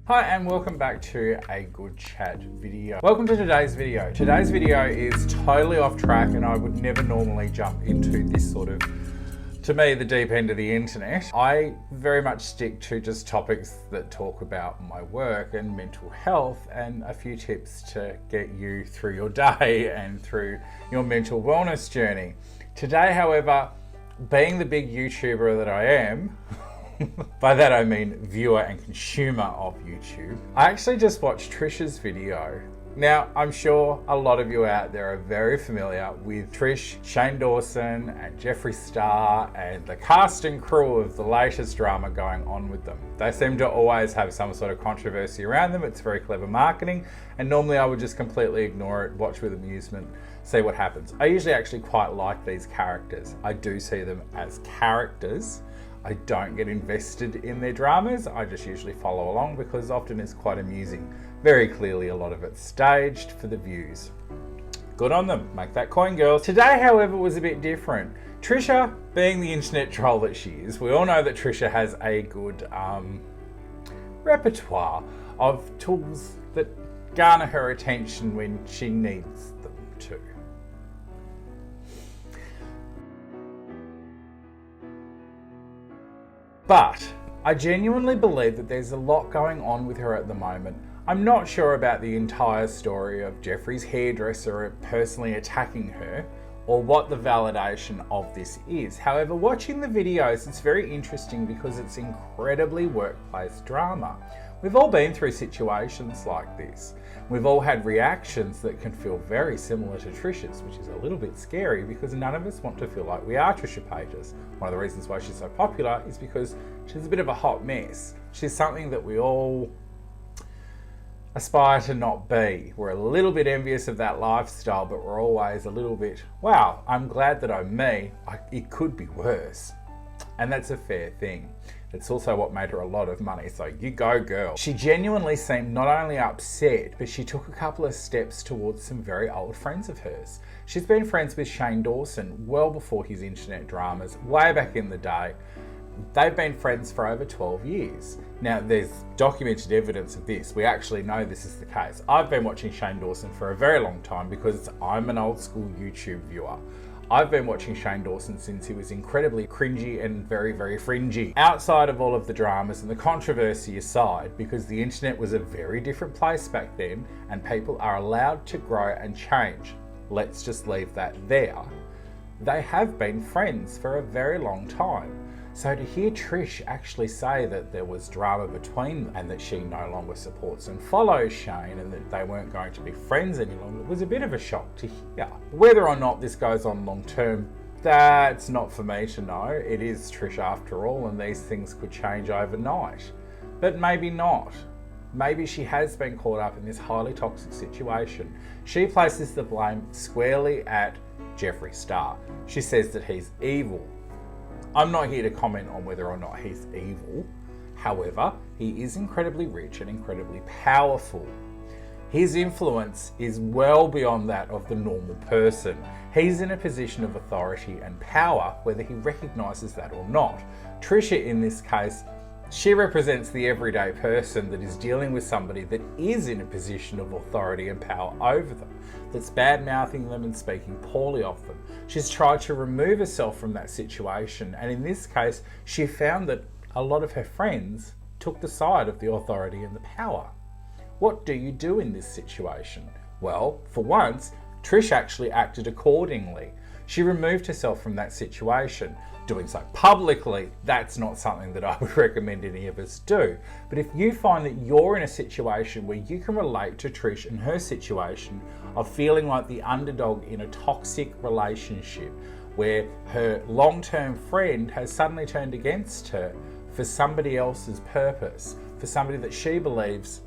Hi and welcome back to a Good Chat video. Welcome to today's video. Today's video is totally off track and I would never normally jump into this sort of, to me, the deep end of the internet. I very much stick to just topics that talk about my work and mental health and a few tips to get you through your day and through your mental wellness journey. Today, however, being the big YouTuber that I am, by that I mean viewer and consumer of YouTube, I actually just watched Trish's video. Now, I'm sure a lot of you out there are very familiar with Trish, Shane Dawson and Jeffree Star and the cast and crew of the latest drama going on with them. They seem to always have some sort of controversy around them. It's very clever marketing, and normally I would just completely ignore it, watch with amusement, see what happens. I usually actually quite like these characters. I do see them as characters. I don't get invested in their dramas. I just usually follow along because often it's quite amusing. Very clearly, a lot of it's staged for the views. Good on them. Make that coin, girls. Today, however, was a bit different. Trisha, being the internet troll that she is, we all know that Trisha has a good repertoire of tools that garner her attention when she needs them to. But I genuinely believe that there's a lot going on with her at the moment. I'm not sure about the entire story of Jeffree's hairdresser personally attacking her or what the validation of this is. However, watching the videos, it's very interesting because it's incredibly workplace drama. We've all been through situations like this. We've all had reactions that can feel very similar to Trish's, which is a little bit scary because none of us want to feel like we are Trisha Paytas. One of the reasons why she's so popular is because she's a bit of a hot mess. She's something that we all aspire to not be. We're a little bit envious of that lifestyle, but we're always a little bit, wow, I'm glad that I'm me. It could be worse. And that's a fair thing. It's also what made her a lot of money, so you go, girl. She genuinely seemed not only upset, but she took a couple of steps towards some very old friends of hers. She's been friends with Shane Dawson well before his internet dramas, way back in the day. They've been friends for over 12 years. Now, there's documented evidence of this. We actually know this is the case. I've been watching Shane Dawson for a very long time because I'm an old school YouTube viewer. I've been watching Shane Dawson since he was incredibly cringy and very, very fringy. Outside of all of the dramas and the controversy aside, because the internet was a very different place back then and people are allowed to grow and change. Let's just leave that there. They have been friends for a very long time. So to hear Trish actually say that there was drama between them and that she no longer supports and follows Shane and that they weren't going to be friends any longer was a bit of a shock to hear. Whether or not this goes on long term, that's not for me to know. It is Trish after all, and these things could change overnight. But maybe not. Maybe she has been caught up in this highly toxic situation. She places the blame squarely at Jeffree Star. She says that he's evil. I'm not here to comment on whether or not he's evil. However, he is incredibly rich and incredibly powerful. His influence is well beyond that of the normal person. He's in a position of authority and power, whether he recognises that or not. Trisha, in this case, she represents the everyday person that is dealing with somebody that is in a position of authority and power over them, that's bad-mouthing them and speaking poorly of them. She's tried to remove herself from that situation, and in this case, she found that a lot of her friends took the side of the authority and the power. What do you do in this situation? Well, for once, Trish actually acted accordingly. She removed herself from that situation. Doing so publicly, that's not something that I would recommend any of us do. But if you find that you're in a situation where you can relate to Trish and her situation of feeling like the underdog in a toxic relationship, where her long-term friend has suddenly turned against her for somebody else's purpose, for somebody that she believes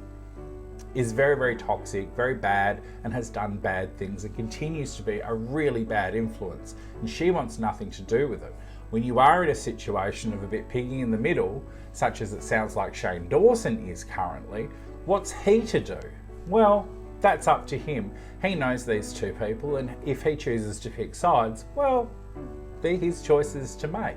is very, very toxic, very bad, and has done bad things and continues to be a really bad influence, and she wants nothing to do with it. When you are in a situation of a bit piggy in the middle, such as it sounds like Shane Dawson is currently, what's he to do? Well, that's up to him. He knows these two people, and if he chooses to pick sides, well, they're his choices to make.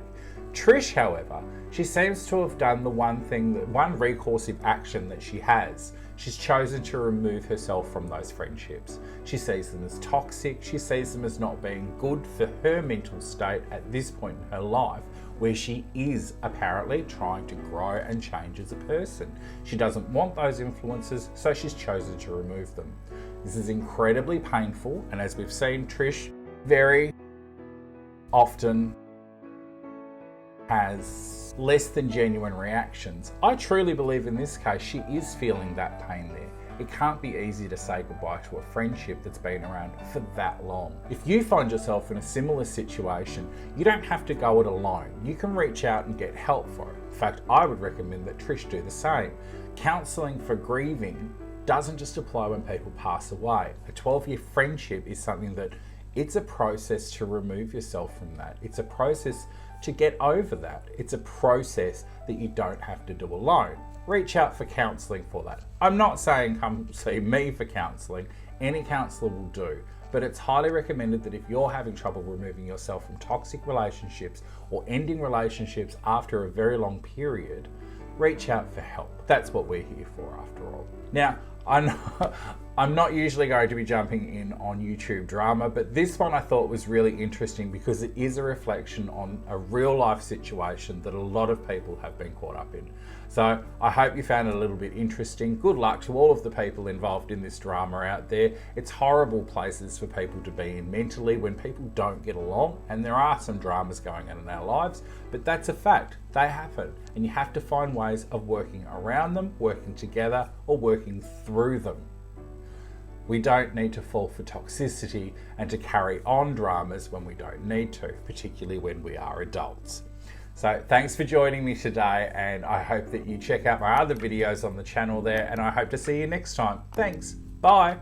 Trish, however, she seems to have done the one recursive action that she has. She's chosen to remove herself from those friendships. She sees them as toxic. She sees them as not being good for her mental state at this point in her life, where she is apparently trying to grow and change as a person. She doesn't want those influences, so she's chosen to remove them. This is incredibly painful, and as we've seen, Trish very often has less than genuine reactions. I truly believe in this case she is feeling that pain there. It can't be easy to say goodbye to a friendship that's been around for that long. If you find yourself in a similar situation, you don't have to go it alone. You can reach out and get help for it. In fact, I would recommend that Trish do the same. Counselling for grieving doesn't just apply when people pass away. A 12-year friendship is something that it's a process to remove yourself from that. It's a process to get over that. It's a process that you don't have to do alone. Reach out for counselling for that. I'm not saying come see me for counselling. Any counsellor will do. But it's highly recommended that if you're having trouble removing yourself from toxic relationships or ending relationships after a very long period, reach out for help. That's what we're here for after all. Now, I'm not usually going to be jumping in on YouTube drama, but this one I thought was really interesting because it is a reflection on a real life situation that a lot of people have been caught up in. So I hope you found it a little bit interesting. Good luck to all of the people involved in this drama out there. It's horrible places for people to be in mentally when people don't get along, and there are some dramas going on in our lives, but that's a fact. They happen, and you have to find ways of working around them, working together, or working through them. We don't need to fall for toxicity and to carry on dramas when we don't need to, particularly when we are adults. So thanks for joining me today, and I hope that you check out my other videos on the channel there, and I hope to see you next time. Thanks. Bye.